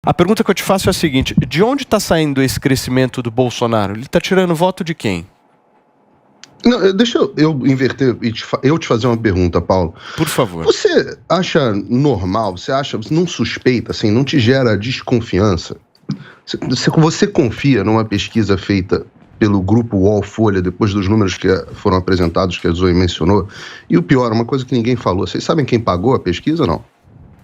A pergunta que eu te faço é a seguinte: de onde está saindo esse crescimento do Bolsonaro? Ele está tirando voto de quem? Não, deixa eu inverter e te fazer uma pergunta, Paulo. Por favor. Você acha normal, você não suspeita, assim, não te gera desconfiança? Você confia numa pesquisa feita pelo grupo UOL Folha, depois dos números que foram apresentados, que a Zoe mencionou? E o pior, uma coisa que ninguém falou, vocês sabem quem pagou a pesquisa ou não?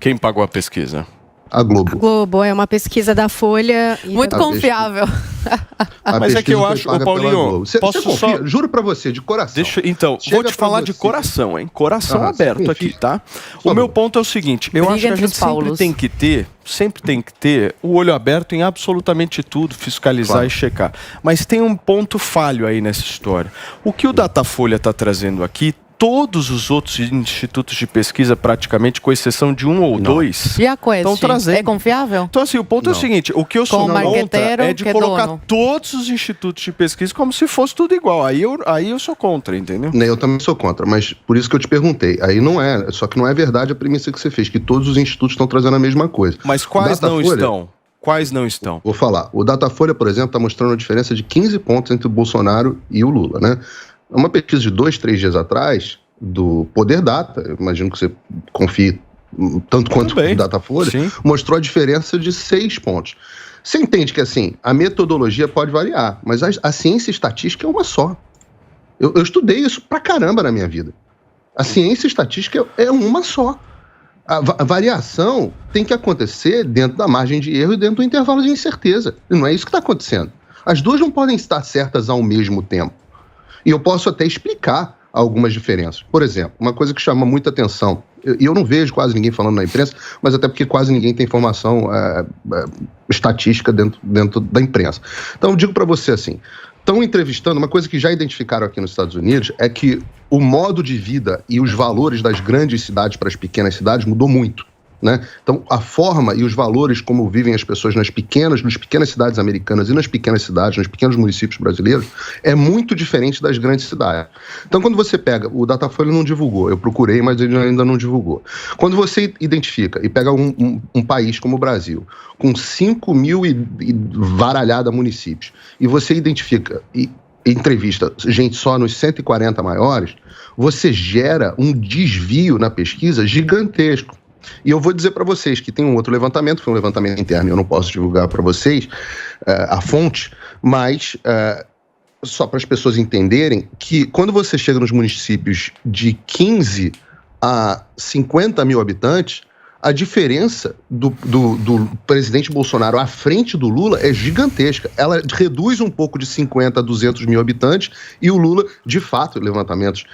Quem pagou a pesquisa? A Globo. A Globo é uma pesquisa da Folha. Muito confiável. Mas é que eu acho, Paulinho, você confia? Só... Juro pra você, de coração. Então, vou te falar de coração, hein? Coração aberto aqui, tá? O meu ponto é o seguinte: eu acho que a gente sempre tem que ter o olho aberto em absolutamente tudo, fiscalizar e checar. Mas tem um ponto falho aí nessa história. O que o Datafolha está trazendo aqui, todos os outros institutos de pesquisa, praticamente, com exceção de um ou dois, e a Quest, estão trazendo. É confiável? Então, assim, o ponto é o seguinte: o que eu sou contra é de colocar todos os institutos de pesquisa como se fosse tudo igual. Aí eu sou contra, entendeu? Eu também sou contra, mas por isso que eu te perguntei. Aí não é, só que não é verdade a premissa que você fez, que todos os institutos estão trazendo a mesma coisa. Mas quais não estão? Quais não estão? Vou falar. O Datafolha, por exemplo, está mostrando uma diferença de 15 pontos entre o Bolsonaro e o Lula, né? Uma pesquisa de 2, 3 dias atrás, do Poder Data, eu imagino que você confie tanto quanto o Datafolha, mostrou a diferença de 6 pontos. Você entende que, assim, a metodologia pode variar, mas a ciência estatística é uma só. Eu estudei isso pra caramba na minha vida. A ciência estatística é uma só. A variação tem que acontecer dentro da margem de erro e dentro do intervalo de incerteza. E não é isso que está acontecendo. As duas não podem estar certas ao mesmo tempo. E eu posso até explicar algumas diferenças. Por exemplo, uma coisa que chama muita atenção, e eu não vejo quase ninguém falando na imprensa, mas até porque quase ninguém tem informação estatística dentro da imprensa. Então eu digo para você assim, estão entrevistando, uma coisa que já identificaram aqui nos Estados Unidos é que o modo de vida e os valores das grandes cidades para as pequenas cidades mudou muito. Né? Então, a forma e os valores como vivem as pessoas nas pequenas cidades americanas e nas pequenas cidades, nos pequenos municípios brasileiros, é muito diferente das grandes cidades. Então, quando você pega, o Datafolha não divulgou, eu procurei, mas ele ainda não divulgou. Quando você identifica e pega um país como o Brasil, com 5 mil e varalhada municípios, e você identifica e entrevista gente só nos 140 maiores, você gera um desvio na pesquisa gigantesco. E eu vou dizer para vocês que tem um outro levantamento, foi um levantamento interno, eu não posso divulgar para vocês a fonte, mas só para as pessoas entenderem que quando você chega nos municípios de 15 a 50 mil habitantes, a diferença do presidente Bolsonaro à frente do Lula é gigantesca. Ela reduz um pouco de 50 a 200 mil habitantes e o Lula, de fato, levantamentos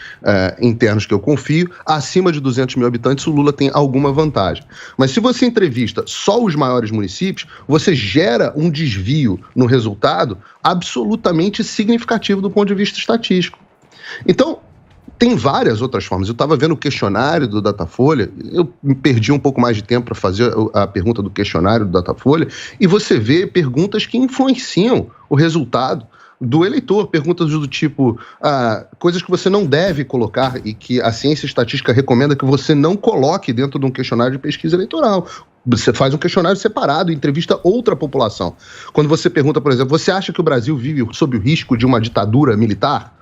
internos que eu confio, acima de 200 mil habitantes o Lula tem alguma vantagem. Mas se você entrevista só os maiores municípios, você gera um desvio no resultado absolutamente significativo do ponto de vista estatístico. Então, tem várias outras formas. Eu estava vendo o questionário do Datafolha, eu me perdi um pouco mais de tempo para fazer a pergunta do questionário do Datafolha, e você vê perguntas que influenciam o resultado do eleitor, perguntas do tipo, coisas que você não deve colocar e que a ciência estatística recomenda que você não coloque dentro de um questionário de pesquisa eleitoral. Você faz um questionário separado e entrevista outra população. Quando você pergunta, por exemplo, você acha que o Brasil vive sob o risco de uma ditadura militar?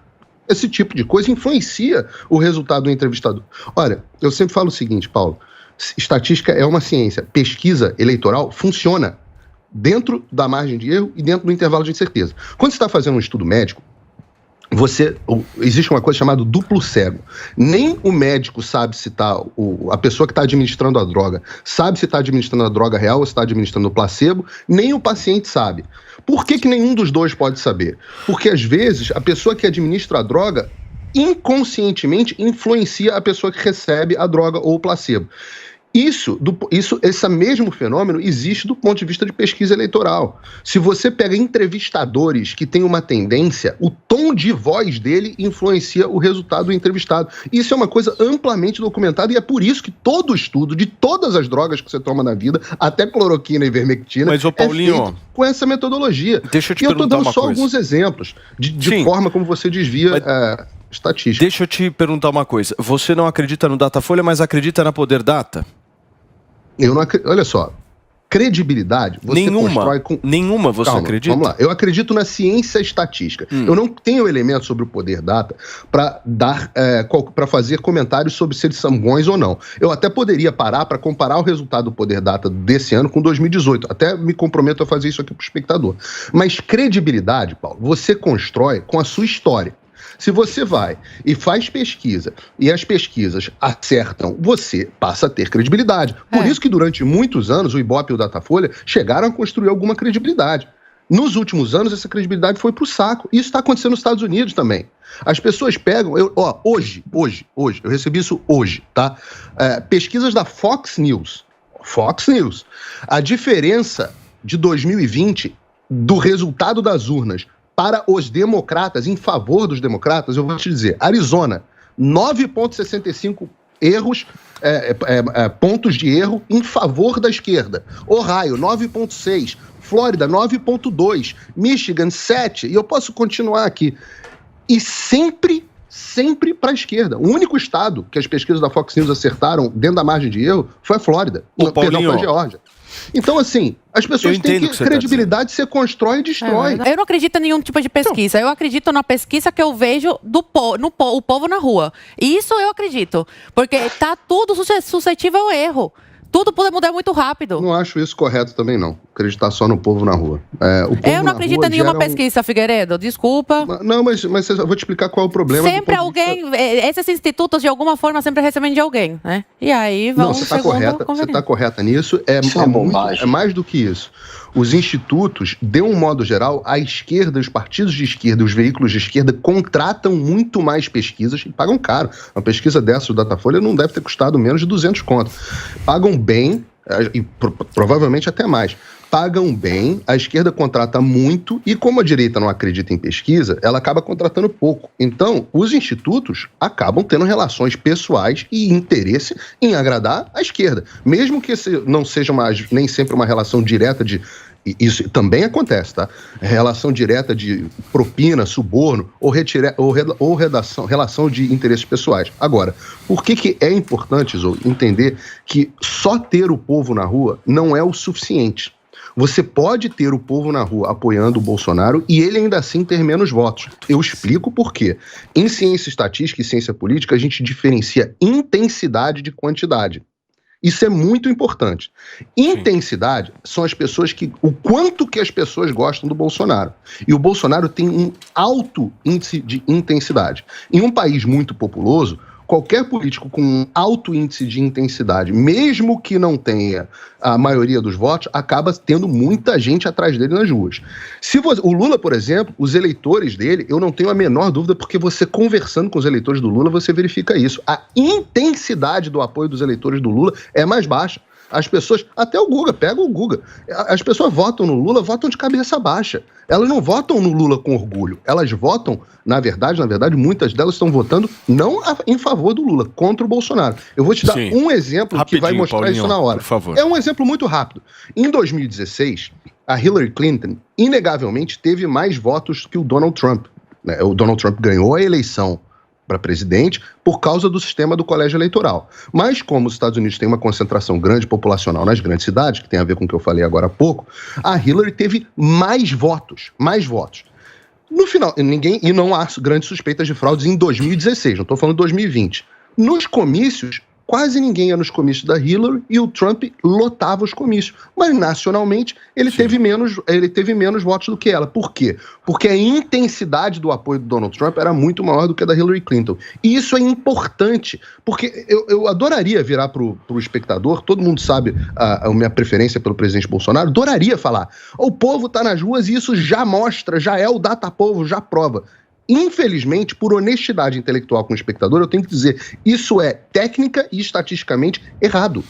Esse tipo de coisa influencia o resultado do entrevistador. Olha, eu sempre falo o seguinte, Paulo, estatística é uma ciência, pesquisa eleitoral funciona dentro da margem de erro e dentro do intervalo de incerteza. Quando você está fazendo um estudo médico, existe uma coisa chamada duplo cego. Nem o médico sabe se a pessoa que está administrando a droga sabe se está administrando a droga real ou se está administrando o placebo, nem o paciente sabe. Por que nenhum dos dois pode saber? Porque, às vezes, a pessoa que administra a droga inconscientemente influencia a pessoa que recebe a droga ou o placebo. Esse mesmo fenômeno existe do ponto de vista de pesquisa eleitoral. Se você pega entrevistadores que têm uma tendência, o tom de voz dele influencia o resultado do entrevistado. Isso é uma coisa amplamente documentada e é por isso que todo estudo de todas as drogas que você toma na vida, até cloroquina e vermectina, é feito com essa metodologia. Deixa eu te perguntar uma coisa. E eu estou dando só alguns exemplos de forma como você desvia estatística. Deixa eu te perguntar uma coisa. Você não acredita no Datafolha, mas acredita na Poder Data? Eu não acredito. Olha só, credibilidade você constrói com... Nenhuma você acredita? Vamos lá. Eu acredito na ciência estatística. Eu não tenho elementos sobre o Poder Data para fazer comentários sobre se eles são bons ou não. Eu até poderia parar para comparar o resultado do Poder Data desse ano com 2018. Até me comprometo a fazer isso aqui para o espectador. Mas credibilidade, Paulo, você constrói com a sua história. Se você vai e faz pesquisa e as pesquisas acertam, você passa a ter credibilidade. Por isso que durante muitos anos o Ibope e o Datafolha chegaram a construir alguma credibilidade. Nos últimos anos essa credibilidade foi pro saco. Isso está acontecendo nos Estados Unidos também. As pessoas pegam... Hoje, eu recebi isso hoje, tá? Pesquisas da Fox News. A diferença de 2020 do resultado das urnas para os democratas, em favor dos democratas, eu vou te dizer, Arizona, 9,65 erros, pontos de erro em favor da esquerda. Ohio, 9,6. Flórida, 9,2. Michigan, 7. E eu posso continuar aqui. E sempre para a esquerda. O único estado que as pesquisas da Fox News acertaram dentro da margem de erro foi a Flórida. Perdão, foi a Geórgia. Então, assim, as pessoas têm que credibilidade você constrói e destrói. Eu não acredito em nenhum tipo de pesquisa. Eu acredito na pesquisa que eu vejo o povo na rua. E isso eu acredito. Porque está tudo suscetível ao erro. Tudo pode mudar muito rápido. Não acho isso correto também, não. Acreditar só no povo na rua. Eu não acredito em nenhuma pesquisa, Figueiredo. Desculpa. Não, mas eu vou te explicar qual é o problema. Sempre alguém... Esses institutos, de alguma forma, sempre recebem de alguém, né? E aí vão... Não, você está correta nisso. É mais do que isso. Os institutos, de um modo geral, a esquerda, os partidos de esquerda, os veículos de esquerda contratam muito mais pesquisas e pagam caro. Uma pesquisa dessa do Datafolha não deve ter custado menos de 200 conto. Pagam bem, e provavelmente até mais. Pagam bem, a esquerda contrata muito e como a direita não acredita em pesquisa, ela acaba contratando pouco. Então, os institutos acabam tendo relações pessoais e interesse em agradar a esquerda. Mesmo que não seja nem sempre uma relação direta de... Isso também acontece, tá? Relação direta de propina, suborno ou relação de interesses pessoais. Agora, por que é importante, Zou, entender que só ter o povo na rua não é o suficiente? Você pode ter o povo na rua apoiando o Bolsonaro e ele ainda assim ter menos votos. Eu explico por quê. Em ciência estatística e ciência política, a gente diferencia intensidade de quantidade. Isso é muito importante. Intensidade são as pessoas o quanto que as pessoas gostam do Bolsonaro. E o Bolsonaro tem um alto índice de intensidade. Em um país muito populoso, qualquer político com um alto índice de intensidade, mesmo que não tenha a maioria dos votos, acaba tendo muita gente atrás dele nas ruas. O Lula, por exemplo, os eleitores dele, eu não tenho a menor dúvida, porque você conversando com os eleitores do Lula, você verifica isso. A intensidade do apoio dos eleitores do Lula é mais baixa. As pessoas, até o Guga, pega o Guga, as pessoas votam no Lula, votam de cabeça baixa. Elas não votam no Lula com orgulho. Elas votam, na verdade, muitas delas estão votando não em favor do Lula, contra o Bolsonaro. Eu vou te dar um exemplo que vai mostrar Paulinho, isso na hora. Por favor. É um exemplo muito rápido. Em 2016, a Hillary Clinton, inegavelmente, teve mais votos que o Donald Trump. O Donald Trump ganhou a eleição para presidente por causa do sistema do colégio eleitoral. Mas como os Estados Unidos têm uma concentração grande populacional nas grandes cidades, que tem a ver com o que eu falei agora há pouco, a Hillary teve mais votos. No final, e não há grandes suspeitas de fraudes em 2016, não estou falando de 2020. Nos comícios, quase ninguém ia nos comícios da Hillary e o Trump lotava os comícios. Mas, nacionalmente, ele teve menos votos do que ela. Por quê? Porque a intensidade do apoio do Donald Trump era muito maior do que a da Hillary Clinton. E isso é importante, porque eu adoraria virar pro espectador, todo mundo sabe a minha preferência pelo presidente Bolsonaro, adoraria falar, o povo está nas ruas e isso já mostra, já é o data-povo, já prova. Infelizmente, por honestidade intelectual com o espectador, eu tenho que dizer, isso é técnica e estatisticamente errado.